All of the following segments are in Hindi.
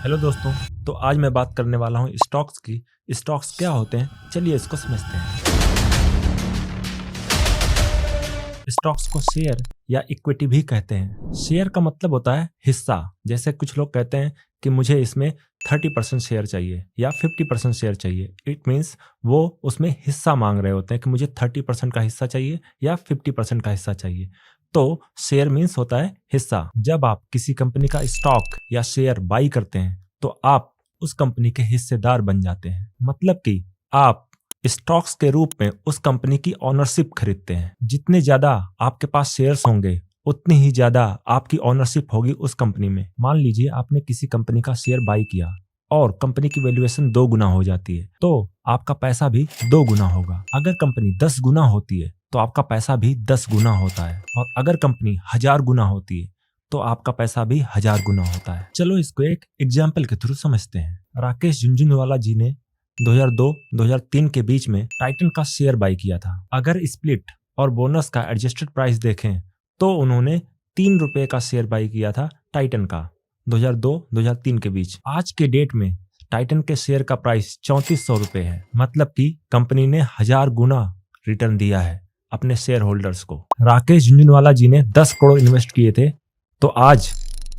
हेलो दोस्तों। तो आज मैं बात करने वाला हूँ स्टॉक्स की। स्टॉक्स क्या होते हैं, चलिए इसको समझते हैं। स्टॉक्स को शेयर या इक्विटी भी कहते हैं। शेयर का मतलब होता है हिस्सा। जैसे कुछ लोग कहते हैं कि मुझे इसमें 30% शेयर चाहिए या 50% शेयर चाहिए। इट मीन्स वो उसमें हिस्सा मांग रहे होते हैं कि मुझे 30% का हिस्सा चाहिए या 50% का हिस्सा चाहिए। तो शेयर मीन्स होता है हिस्सा। जब आप किसी कंपनी का स्टॉक या शेयर बाई करते हैं तो आप उस कंपनी के हिस्सेदार बन जाते हैं। मतलब कि आप स्टॉक्स के रूप में उस कंपनी की ओनरशिप खरीदते हैं। जितने ज्यादा आपके पास शेयर्स होंगे उतनी ही ज्यादा आपकी ओनरशिप होगी उस कंपनी में। मान लीजिए आपने किसी कंपनी का शेयर बाई किया और कंपनी की वैल्यूएशन 2 गुना हो जाती है तो आपका पैसा भी 2 गुना होगा। अगर कंपनी 10 गुना होती है तो आपका पैसा भी 10 गुना होता है, और अगर कंपनी 1000 गुना होती है तो आपका पैसा भी 1000 गुना होता है। चलो इसको एक एग्जाम्पल के थ्रू समझते हैं। राकेश झुनझुनवाला जी ने 2002-2003 के बीच में टाइटन का शेयर बाई किया था। अगर स्प्लिट और बोनस का एडजस्टेड प्राइस देखें तो उन्होंने 3 रुपए का शेयर बाई किया था टाइटन का 2002-2003 के बीच। आज के डेट में टाइटन के शेयर का प्राइस 3400 रुपए है। मतलब कि कंपनी ने 1000 गुना रिटर्न दिया है अपने शेयर होल्डर्स को। राकेश झुनझुनवाला जी ने 10 करोड़ इन्वेस्ट किए थे तो आज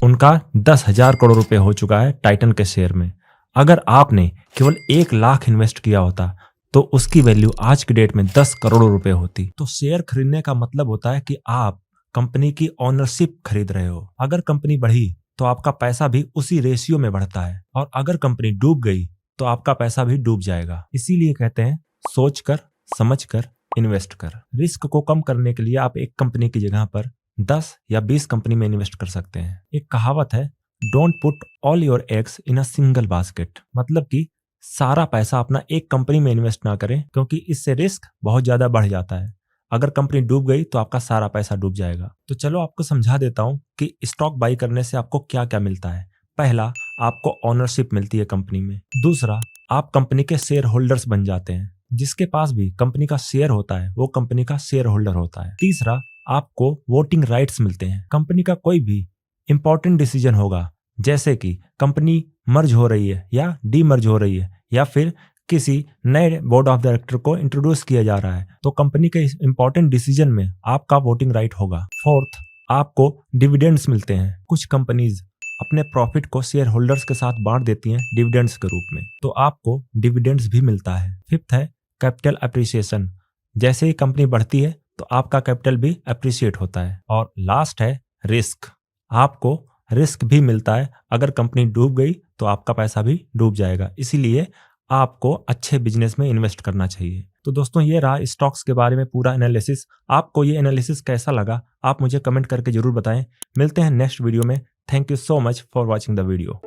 उनका 10,000 करोड़ रुपए हो चुका है टाइटन के शेयर में। अगर आपने केवल 1 लाख इन्वेस्ट किया होता तो उसकी वैल्यू आज की डेट में 10 करोड़ रुपए होती। तो शेयर खरीदने का मतलब होता है कि आप कंपनी की ओनरशिप खरीद रहे हो। अगर कंपनी बढ़ी तो आपका पैसा भी उसी रेशियो में बढ़ता है, और अगर कंपनी डूब गई तो आपका पैसा भी डूब जाएगा। इसीलिए कहते हैं सोच कर समझ कर इन्वेस्ट कर। रिस्क को कम करने के लिए आप एक कंपनी की जगह पर 10 या 20 कंपनी में इन्वेस्ट कर सकते हैं। एक कहावत है, don't put all your eggs in a single basket. मतलब कि सारा पैसा अपना एक कंपनी में इन्वेस्ट ना करें, क्योंकि इससे रिस्क बहुत ज्यादा बढ़ जाता है। अगर कंपनी डूब गई तो आपका सारा पैसा डूब जाएगा। तो चलो आपको समझा देता हूं कि स्टॉक बाई करने से आपको क्या क्या मिलता है। पहला, आपको ओनरशिप मिलती है कंपनी में। दूसरा, आप कंपनी के शेयर होल्डर्स बन जाते हैं। जिसके पास भी कंपनी का शेयर होता है वो कंपनी का शेयर होल्डर होता है। तीसरा, आपको वोटिंग राइट्स मिलते हैं। कंपनी का कोई भी इंपॉर्टेंट डिसीजन होगा, जैसे कि कंपनी मर्ज हो रही है या डीमर्ज हो रही है या फिर किसी नए बोर्ड ऑफ डायरेक्टर को इंट्रोड्यूस किया जा रहा है, तो कंपनी के इस इंपॉर्टेंट डिसीजन में आपका वोटिंग राइट होगा। फोर्थ, आपको डिविडेंड्स मिलते हैं। कुछ कंपनीज अपने प्रॉफिट को शेयर होल्डर्स के साथ बांट देती हैं डिविडेंड्स के रूप में, तो आपको डिविडेंड्स भी मिलता है। फिफ्थ है कैपिटल अप्रिसिएशन। जैसे ही कंपनी बढ़ती है तो आपका कैपिटल भी अप्रिशिएट होता है। और लास्ट है रिस्क। आपको रिस्क भी मिलता है। अगर कंपनी डूब गई तो आपका पैसा भी डूब जाएगा। इसीलिए आपको अच्छे बिजनेस में इन्वेस्ट करना चाहिए। तो दोस्तों, ये रहा स्टॉक्स के बारे में पूरा एनालिसिस। आपको ये एनालिसिस कैसा लगा आप मुझे कमेंट करके जरूर बताएं। मिलते हैं नेक्स्ट वीडियो में। Thank you so much for watching the video.